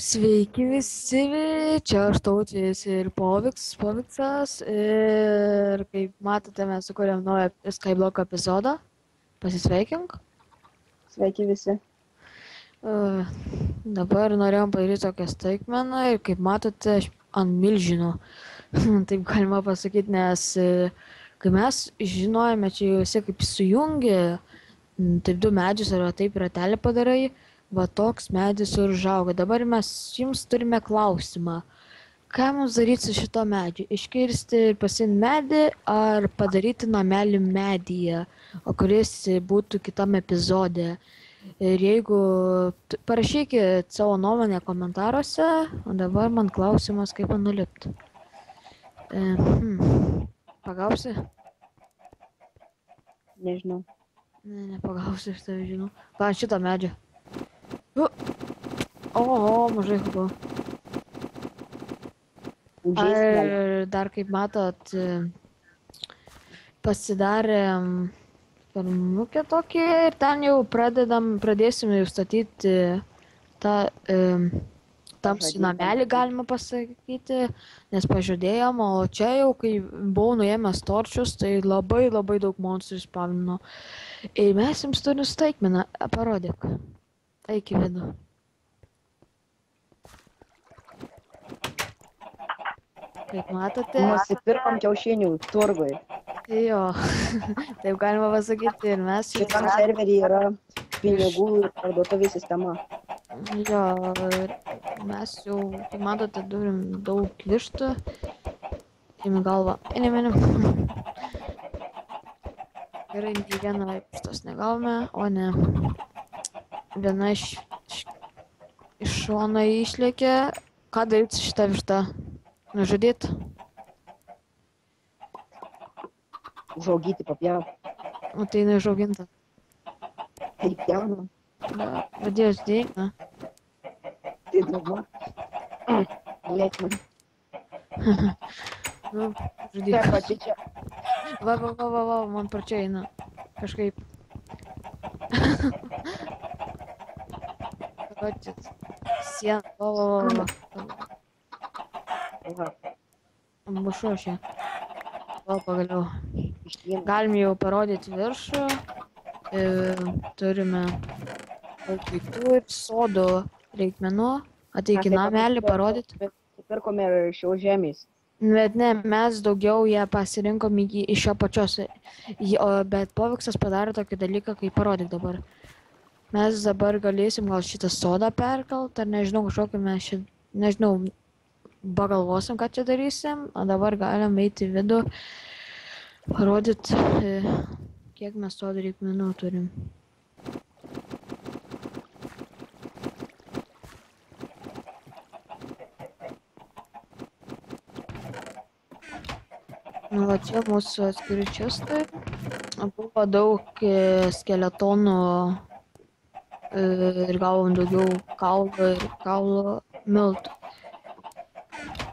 Sveiki visi, čia aš Tautvis ir Poviksas ir kaip matote mes sukūrėm naują Skyblock epizodą. Pasisveikink. Sveiki visi. Dabar norėjom padaryti tokią staigmeną ir kaip matote ant milžino, taip galima pasakyti, nes kai mes žinojame, čia jau visi kaip sujungi, taip du medžius arba taip ratelį padarai, va toks medis ir užauga. Dabar mes jums turime klausimą. Ką mums daryti su šito medžiu? Iškirsti ir pasiimti medį ar padaryti namelį medyje, o kuris būtų kitam epizode. Ir jeigu parašykit savo nuomonę komentaruose, o dabar man klausimas, kaip man nulipti. Pagausi? Nežinau. Ne, nepagausi, aš tave žinau. Ką ant šito medžio? Mažai buvo. Ar dar kaip matot, pasidarėm fermukę tokį ir ten jau pradėsime jau statyti tą tamsų namelį, galima pasakyti, nes pažadėjom, o čia jau kai buvau nuėmęs torčius, tai labai daug monstrų spawnino. Ir mes jums turim staigmeną, parodyk. Eik į vidų. Kaip matote... Nusipirkom kiaušinių turgui. Tai jo, taip galima pasakyti ir mes... Šitam serverį yra pinigų ir parduotuvė sistema. Jo, mes jau, kaip matote, turim daug vištų. Imi galvą. Einam. Gerai, nei vieną vištos negavome, o ne. Viena iš šono išlėkė. Ką daryti su šitą vištą? Nužudyt? Užaugyti papjauti. O tai neužauginta. Tai pjauna. Pradėjus dėkna. Tai dabar. Lėkman. Nu, Tai žudyk. pati čia. Va, man parčia eina. Kažkaip. Pačiat. Sieną. Va. Bušuošė. Va, pagaliau. Išlien. Galim jau parodyti viršų. Turime daug daiktų ir sodo reikmenų. Ateik į namelį parodyti. Supirkome šios žemės. Bet ne, mes daugiau ją pasirinkom iš jo pačios. Bet Poviksas padarė tokį dalyką, kaip parodyk dabar. Mes dabar galėsim gal šitą sodą perkelt, ar nežinau, kažkokį mes šitą, nežinau, pagalvosim, ką čia darysim. O dabar galim eiti į vidų, parodyti, kiek mes sodo reikmenų turim. Nu, va čia mūsų atskiri čestai. Buvo daug skeletonų ir gavom daugiau kaulų ir kaulo miltų.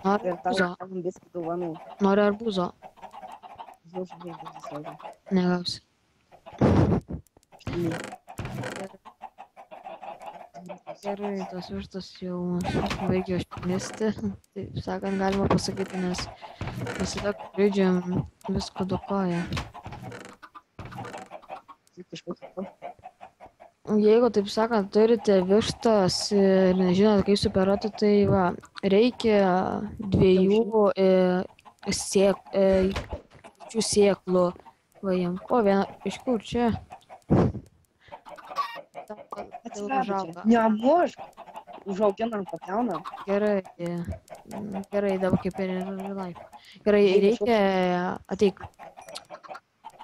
Nori Ir tau arbūzo? gavom viską dovanų. Nori arbūzo? Negausi. Gerai, tos vištos jau baigė išmesti. Taip sakant, galima pasakyti, nes visada žaidžiam visko dokoja. Jeigu, taip sakant, turite vištas ir nežinote, kaip superuoti, tai va, reikia 2 sėklų. Va, jam. O, viena, iš kur čia? Atsirado. Nemuš. Užauginam, papjaunam. Gerai, dabar kaip ir life. Gerai, reikia, ateik.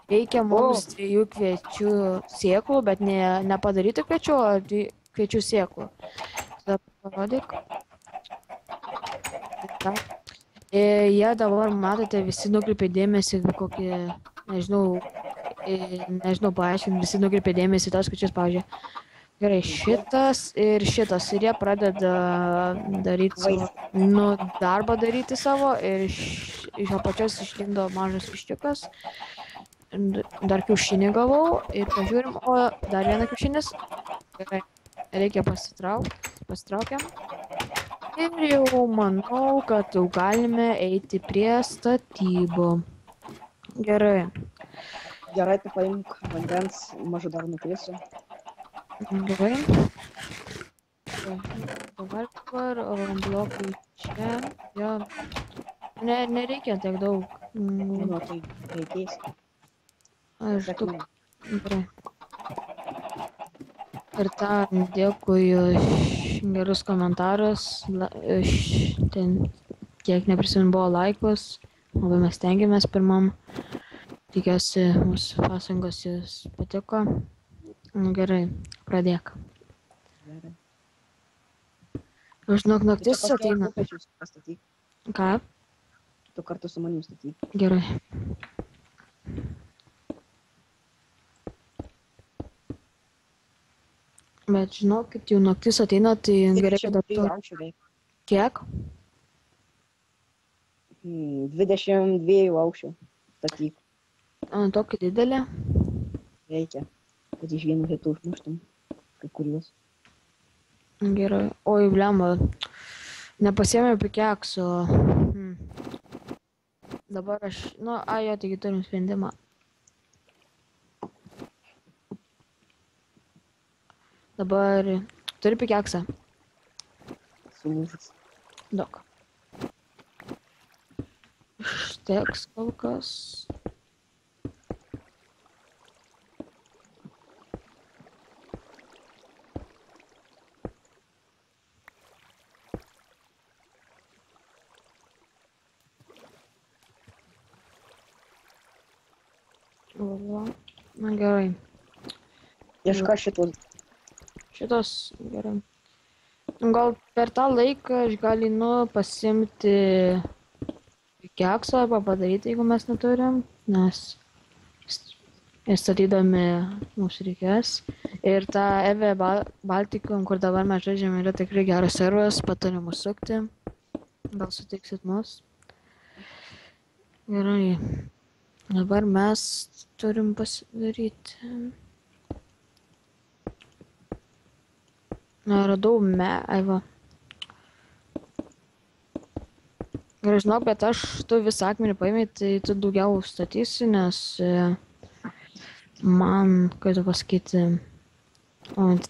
Reikia mums 2 kviečių sėklų, bet ne padaryti kviečių, o 2 kviečių sėklų. Tada parodyk. Jie dabar, matote, visi nukreipia dėmesį kokį, nežinau paaiškinti, visi nukreipia dėmesį tos skaičius, pavyzdžiui. Gerai, šitas ir šitas. Ir jie pradeda daryti savo, darbą daryti savo ir iš apačios išlindo mažas viščiukas. Dar kiaušinį gavau ir pažiūrim, o dar vieną kiaušinis. Gerai, reikia pasitraukti. Pasitraukiam. Ir jau manau, kad jau galime eiti prie statybų. Gerai. Gerai, tu paimk vandens, mažu dar nukrisiu. Gerai. Dabar blokai čia. Jo. Nereikia tiek daug. Nu, tai reikės. Aš Sek tu. mane. Gerai. Ir dėkui už gerus komentarus. Ten kiek neprisimenu buvo laikus. Labai mes tengiamės pirmam. Tikiuosi, mūsų pasangos jūs patiko. Gerai, pradėk. Gerai. Žinok, Tu naktis čia kažkiek ateina. rūpesčius pastatyk. Ką? Tu kartu su manim statyk. Gerai. Bet žinokit, jau naktis ateina, tai gerai, kad 22 tu... aukščių reikia. Kiek? 22 aukščių statyk. Tokį didelį. Reikia, kad iš vienu hitu užmuštum kai kuriuos. Gerai. Oi, blemba. Nepasiėmiau pikeksų. Dabar aš... Nu, jo, taigi turim sprendimą. Dabar... Turi pikeksą? Sulūžus. Daug. Užteks kol kas. Va. Na gerai. Ieška šitos. Šitos gerai. Gal per tą laiką aš galinu pasimti keksą arba padaryti, jeigu mes neturim, nes statydami mums reikės. Ir tą EVE Balticum, kur dabar mes žaidžiame, yra tikrai geras serveras, patariu mus sukti. Gal sutiksit mus? Gerai. Dabar mes turim pasidaryti. Radau va. Gerai, žinok, bet tu visą akmenį paėmė, tai tu daugiau statysi, nes man, kaip tu pasakyti,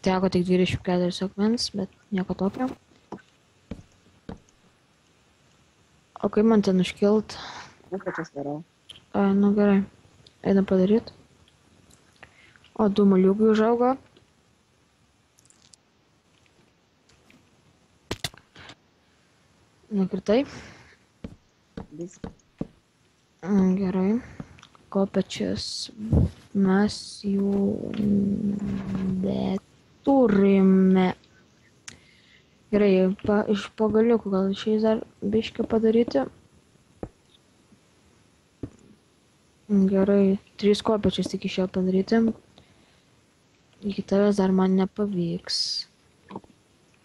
teko tik 24 akmens, bet nieko tokio. O kaip man ten užkilt? Pačias darau. Nu gerai, einam padaryti. O du maliukai užaugo. Nukritai. Viską. Gerai. Kopečius mes jų neturime. Gerai, iš pagaliukų gal išeis dar biškį padaryti. Gerai, 3 kopečius tik iš jo padaryti. Iki tavęs dar man nepavyks.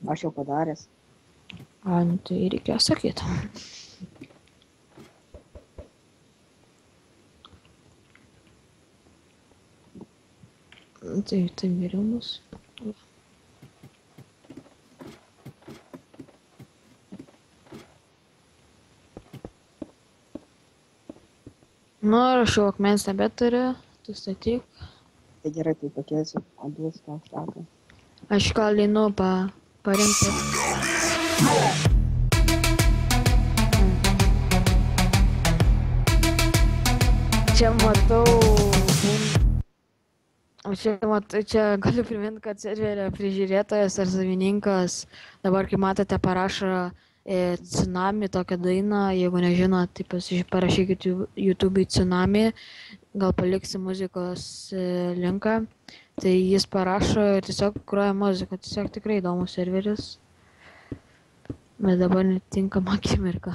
Aš jau padaręs. Tai reikėjo sakyti. Tai geriau bus. Nu, aš jau akmens nebeturiu, tu statyk. Tai gerai, tai pakelsiu, duos tą štaką. Aš gal einu parimti. Čia matau... Čia galiu priminti, kad serverio prižiūrėtojas ar savininkas dabar, kai matote, parašo Tsunami tokią dainą, jeigu nežinot, tai parašykit YouTube Tsunami, gal paliksi muzikos linką, tai jis parašo ir tiesiog groja muziką, tiesiog tikrai įdomus serveris, bet dabar netinkama akimirka.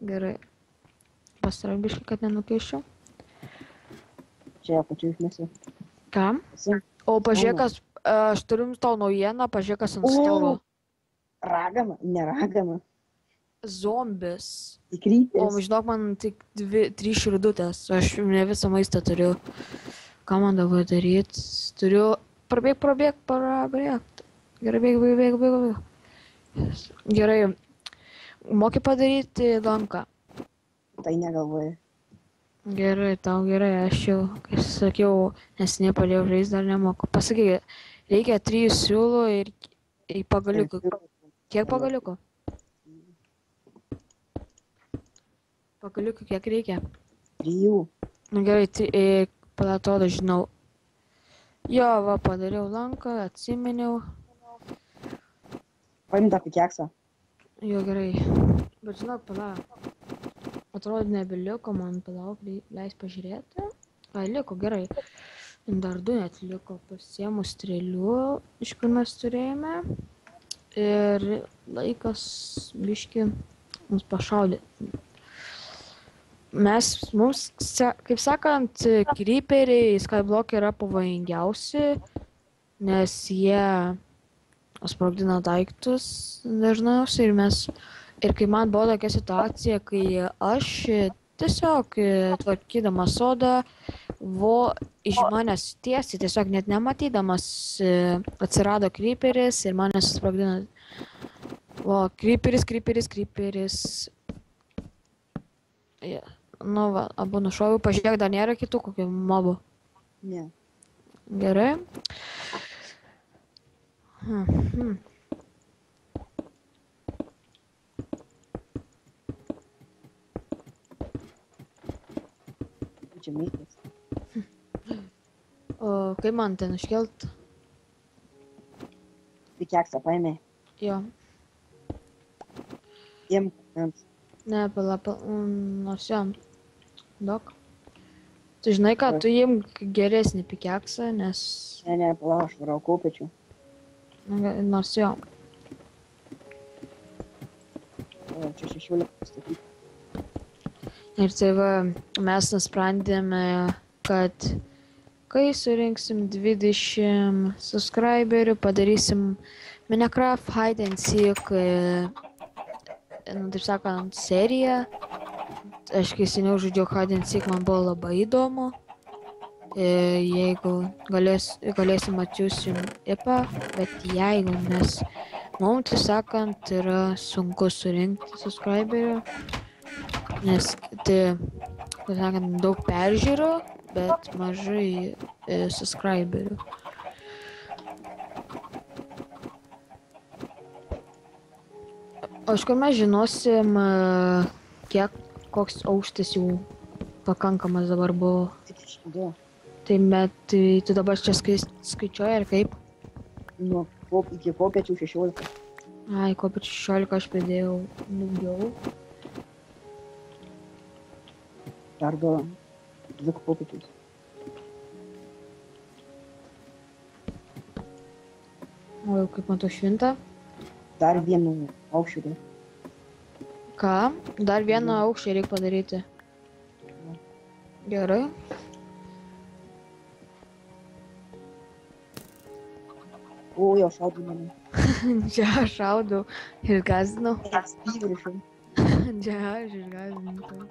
Gerai, pastarai biškį, kad nenukeiščiau. Čia pačiu išmesiu. Kam? O pažiūrėkas, aš turiu tau naujieną, pažiūrėkas ant stovo. Ragana, neragana. Zombis. Tikrytės. O žinok, man tik 3 širdutės, aš ne visą maistą turiu. Ką man dabar daryti? Turiu prabėg. Gerai, bėg. Gerai. Moki padaryti lanką. Tai negalvoju. Gerai, tau gerai, aš jau, kaip sakiau, nesiniai pradėjau žaisti, dar nemoku. Pasakyk, reikia 3 siūlų ir pagaliukų. Kiek pagaliukų? Pagaliukų kiek reikia? 3. Nu gerai, pala atrodo, žinau. Jo, va, padariau lanką, atsiminiau. Paim tą pikeksą. Jo, gerai. Bet žinok, pala. Atrodo, nebeliko, man palauk, leis pažiūrėti. Ai, liko, gerai. Dar 2 net liko. Pasiemu strėlių, iš kur mes turėjome. Ir laikas, biški, mums pašaudyti. Mums, kaip sakant, creeperiai Skyblock yra pavojingiausi, nes jie sprogdina daiktus dažniausiai ir kai man buvo tokia situacija, kai aš tiesiog tvarkydamas sodą, iš manęs tiesiai, tiesiog net nematydamas, atsirado creeperis ir mane susprogdino. Creeperis. Yeah. Nu va, abu nušoviau, pažiūrėk, dar nėra kitų kokių mobų. Ne. Gerai. Čia mytas. O kaip man ten iškelt? Pikeksą paėmė. Jo. Imk. Ne, nors jam. Dok. Tu žinai ką, tu imk geresnį pikeksą, nes... Ne, palauk, aš varau kaupečių. Nors jo. O, čia 16 pastatyti. Ir tai va, mes nusprendėme, kad kai surinksim 20 subscriberių, padarysim Minecraft Hide and Seek, taip sakant, seriją. Aš kai seniau žaidžiau Hide and Seek, man buvo labai įdomu. Jeigu galėsim atsiųsim IPA, bet jeigu mums, taip sakant, yra sunku surinkti subscriberių, nes tai, taip sakant, daug peržiūrų, bet mažai subscriberių. O iš kur mes žinosim, koks aukštis jų pakankamas dabar buvo. Tai tu dabar čia skaičiuoji, ar kaip? Nu, iki kopiečių 16. Ai, kopiečių 16 aš pridėjau daugiau. Dar 2 kopiečius. O jau kaip matau švintą. Dar 1 aukščių. Ką? Dar 1 aukštį reikia padaryti. Gerai. O, jau šaudau mane. Čia aš šaudau ir gazdinau. Spyrišau. Čia aš išgazdinau.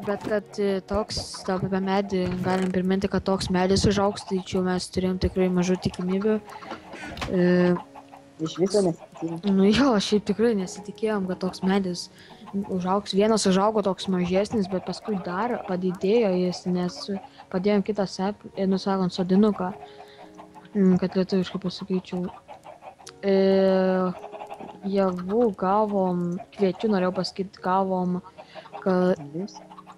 Bet kad toks, apie medį, galim priminti, kad toks medis užaugs, tai čia mes turėjom tikrai mažų tikimybių. Iš viso nesitikėjom. Nu jo, šiaip tikrai nesitikėjom, kad toks medis užaugs. Vienas užaugo toks mažesnis, bet paskui dar padidėjo jis, nes padėjom kitą nusakant sodinuką, kad lietuviškai pasakyčiau. Javų gavom, kviečių norėjau pasakyti, gavom, kad...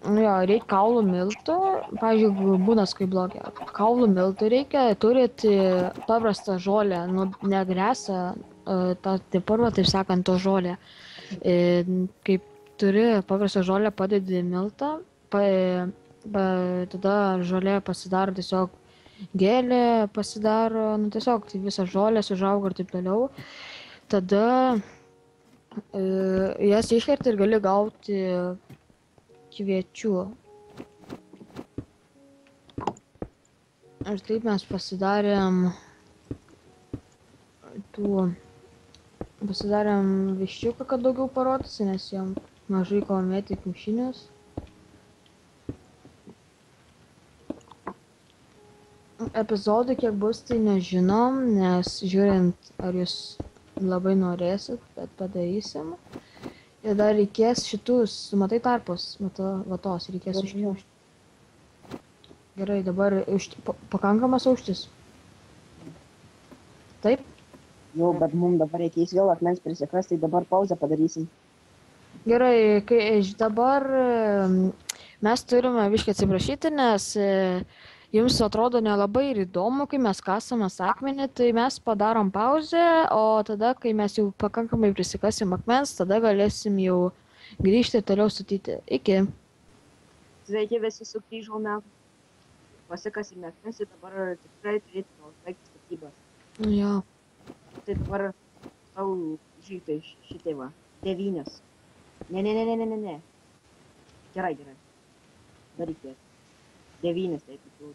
Nu jo, reikia kaulų miltų, pavyzdžiui, būna Skyblock'e. Kaulų miltų reikia, turit paprastą žolę, nu, negresą, tai purva, taip sakant, to žolę. Kaip turi paprastą žolę, padedi miltą, tada žolė pasidaro tiesiog gėlė, pasidaro, nu, tiesiog visa žolė sužauga ir taip toliau. Tada jas iškerti ir gali gauti kviečių. Ir taip mes pasidarėm viščiuką, kad daugiau parodysi, nes jam mažai ko mėti kiaušinius. epizodų kiek bus, tai nežinom, nes žiūrint, ar jūs labai norėsit, bet padarysim. Ir dar reikės šitus, matai tarpus, vatos, reikės Jo, jo. užkimšti. Gerai, dabar pakankamas aukštis. Taip? Jo, bet mums dabar reikės vėl akmens prisikast, tai dabar pauzę padarysim. Gerai, kai dabar mes turime biškai atsiprašyti, nes jums atrodo nelabai ir įdomu, kai mes kasame akmenį, tai mes padarom pauzę, o tada, kai mes jau pakankamai prisikasim akmens, tada galėsim jau grįžti ir toliau statyti. Iki. Sveiki visi sugrįžome. Pasikasime akmens ir dabar tikrai turėtume užbaigti statybas. Jo. Tai dabar tau žytai šitai va. 9. Ne. Gerai. Dar reikės. 9, taip jau.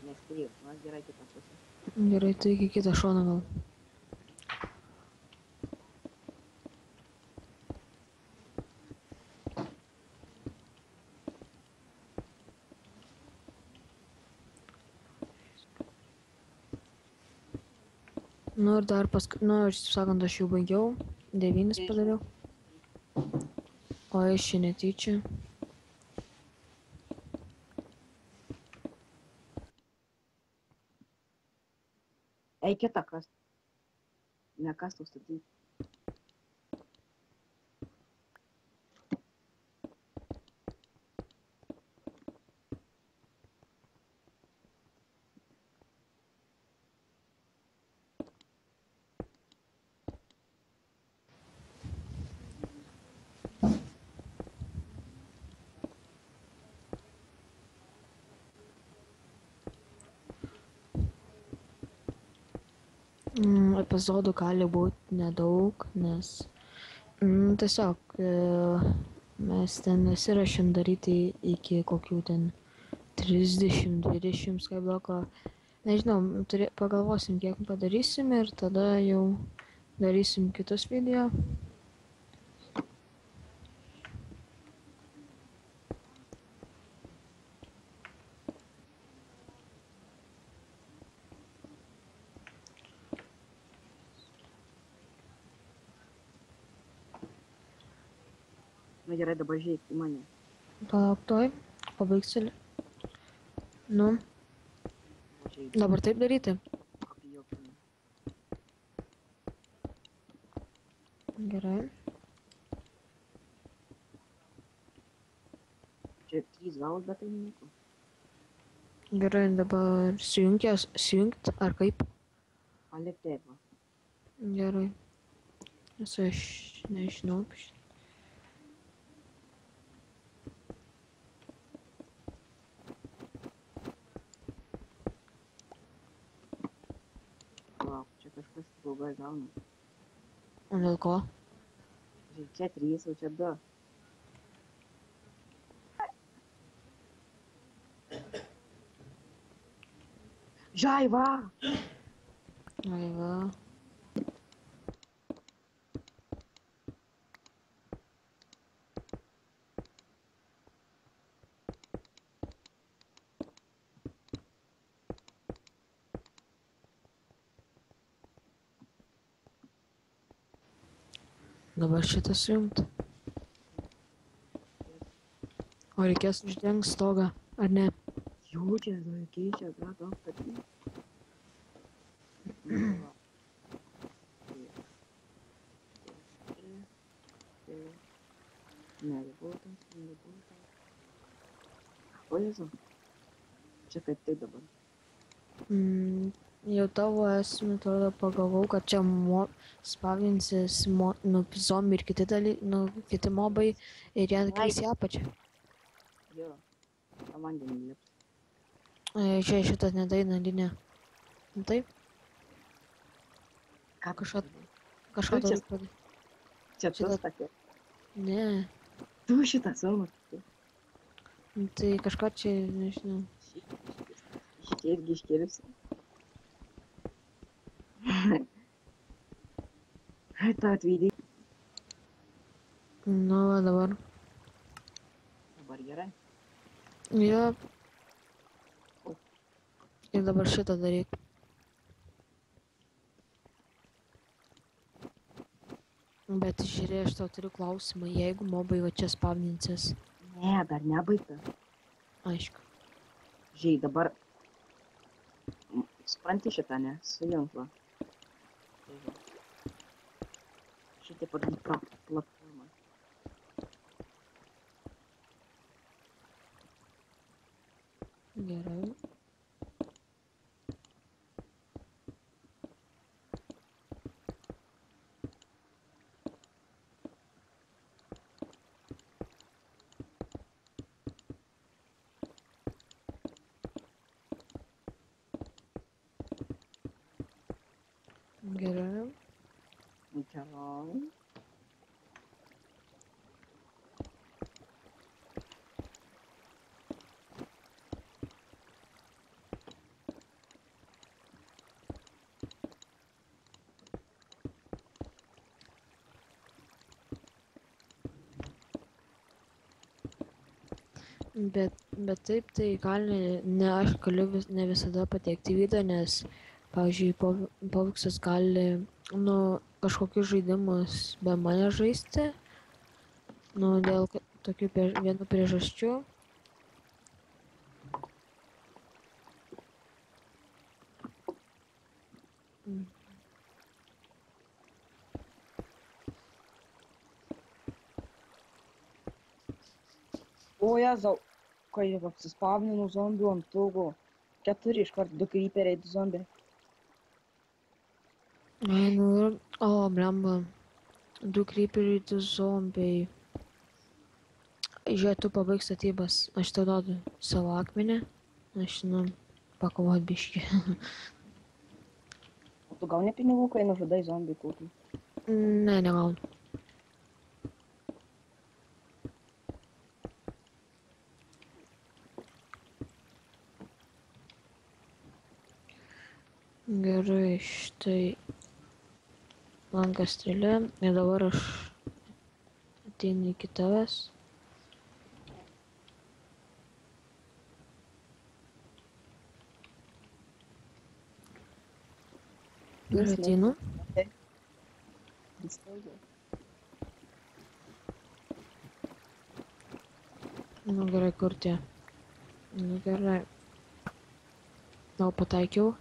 Nespėjau, na gerai kitą pusę. Gerai, tai iki kitą šoną gal. Nu ir dar aš sakant, aš jau baigiau, 9 padariau. O aš čia netyčia. Eik kitą kas. Ne kas tau statyti. Epizodų gali būti nedaug, nes tiesiog mes ten nesirašėm daryti iki kokių ten 30-20 skaibloko. Nežinau, pagalvosim, kiek padarysim ir tada jau darysim kitus video. Na gerai, dabar žiūrėk į mane. Palauk toj, pabaigsiu. Nu, dabar taip daryti. Kopijuok mane. Gerai. Čia 3 gaus, bet tai nieko. Gerai, dabar sujungt ar kaip? Palik taip va. Gerai. Nes aš nežinau. Lauk, čia kažkas blogai gauna. O dėl ko? Žiūrėk, čia 3, o čia 2. Žai, va! Ai va. Dabar šitą sujungt. O reikės uždengt stogą, ar ne? Jo, čia keičia, daug statyti. Neribotas. O Jėzau. Čia kaip tai dabar. Jau tavo esmė, atrodo, pagalvau, kad čia spavinsis zombi ir kiti mobai ir jie kris į apačią. Jo. Tą vandenį lips. Čia šitas nedaina linija. Taip, Ką kažką Tu čia- turi padaryti. Čia tu šitą- sakė. Ne, Tu šitą savo. tai kažką čia, nežinau. Šitie irgi iškėlėsi. Ta atvydai. Nu, va dabar. dabar gerai. Jo. Ir dabar šitą daryk. Bet žiūrėk, aš tau turiu klausimą, jeigu mobai va čia spavninsis. Ne, dar nebaigta. Aišku. Žiūrėk, dabar... Supranti šitą, ne? Sujunk va. Tai va. Šitai padaryti platformą. Gerai. Gerai. Gerai. Bet taip, tai gali, ne aš galiu ne visada patekti į video, nes, pavyzdžiui, Poviksas gali, nu, kažkokius žaidimus be mane žaisti, nu, dėl tokių vienų priežasčių. O, Jėzau, kai apsispavninu zombių ant tūgų. 4 iškart, 2 creeperiai, 2 zombiai. Ai, nu, o, blemba, 2 creeperiai, 2 zombiai. Žiūrėk, tu pabaig statybas, aš tau duodu savo akmenį, aš, nu, pakovot biškį. O tu gauni pinigų, kai nužudai zombį kokį? Ne, negaunu. Gerai, štai lankas strėlė ir dabar aš ateinu iki tavęs. Ir ateinu. Nu gerai, kur tie? Nu gerai. Gal pataikiau.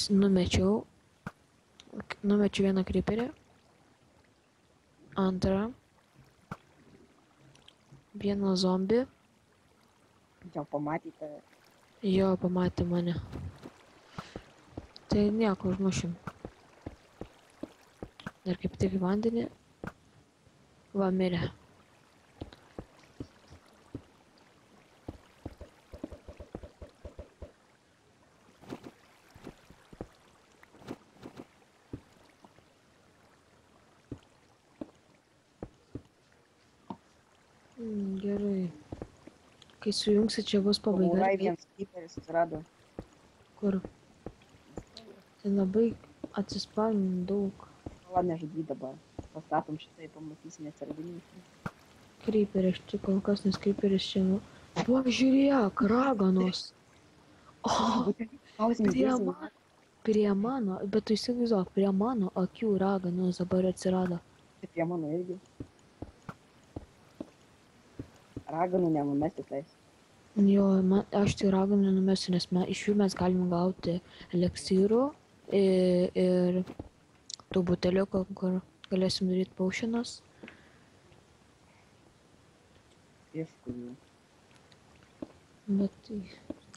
Numečiau vieną creeperį. Antrą. Vieną zombį. Jau pamatėte. Jo, pamatė mane. Tai nieko, užmušim. Ir kaip tik į vandenį. Va, mirė. Gerai. Kai sujungsi, čia bus pabaiga. Pabaigai vienas creeperis atsirado. Kur? Tai labai atsispavini daug. Gal nežudy dabar. Pastatom šitai, pamatysim atsiradinį. Creeperis, čia kol kas, nes creeperis čia... Va, žiūrėk, raganos. O, prie mano, bet tu įsivaizduok, prie mano akių raganos dabar atsirado. Tai prie mano irgi. Raganų nenumesti tais. Jo, aš tai raganų nenumesiu, nes iš jų mes galime gauti eliksyrų ir tų buteliukų, kur galėsim daryti potionus. Iš kurių. Bet tai,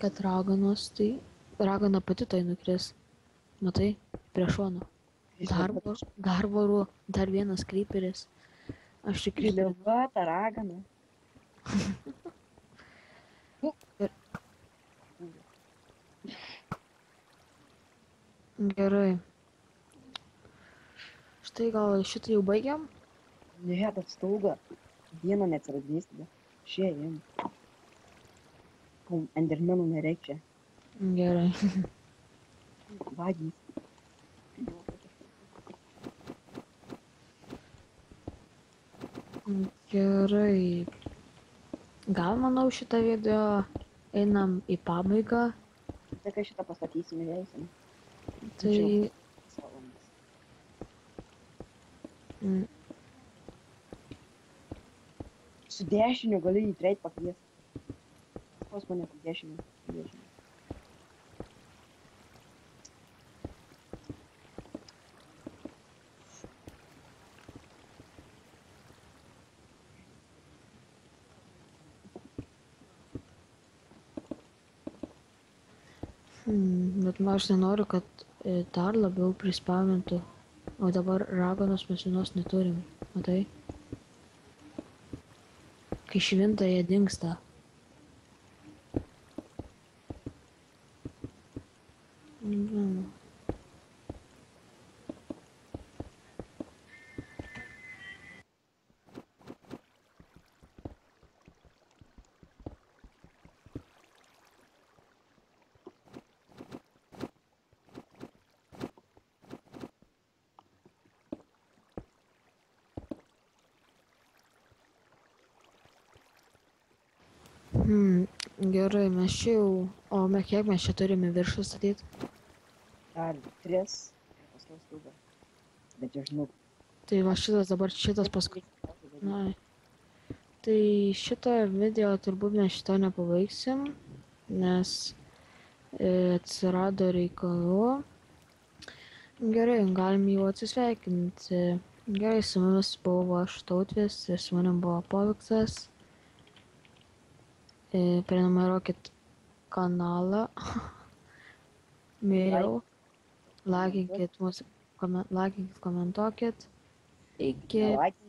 kad raganos, tai ragana pati tai nukris. Matai, prie šono. Dar varu, dar vienas creeperis. Aš tik creeperį. Žliauga ta ragana. Gerai. Štai gal šitą jau baigiam? Ne, bet stauga. Vieno neatsiradinės tada. Šie jiem. Endermenų nereikia. Gerai. Vagys. Gerai. Gal manau šitą video einam į pabaigą. Tai kai šitą pastatysim ir eisim. Tai Čia jau 3 valandas. mm, Su dešiniu gali į treit pakviesti. Pas mane su dešiniu. Su dešiniu. bet aš nenoriu, kad dar labiau prispaumintų. O dabar raganos mes vienos neturim. Matai? Kai švinta jie dingsta. Mm. Gerai, mes čia jau... O kiek mes čia turime viršų statyti? Dar 3 ir paskiau stulbą. Bet jau žinau. Tai va šitas paskui... Na. Tai šitą video turbūt mes šito nepabaigsim, nes atsirado reikalų. Gerai, galim jau atsisveikinti. Gerai, su mumis buvo aš Tautvis ir su manim buvo Poviktas. Prenumeruokit kanalą. Mėriau. Lakinkit mūsų, lakinkit, komentuokit. Iki. Like.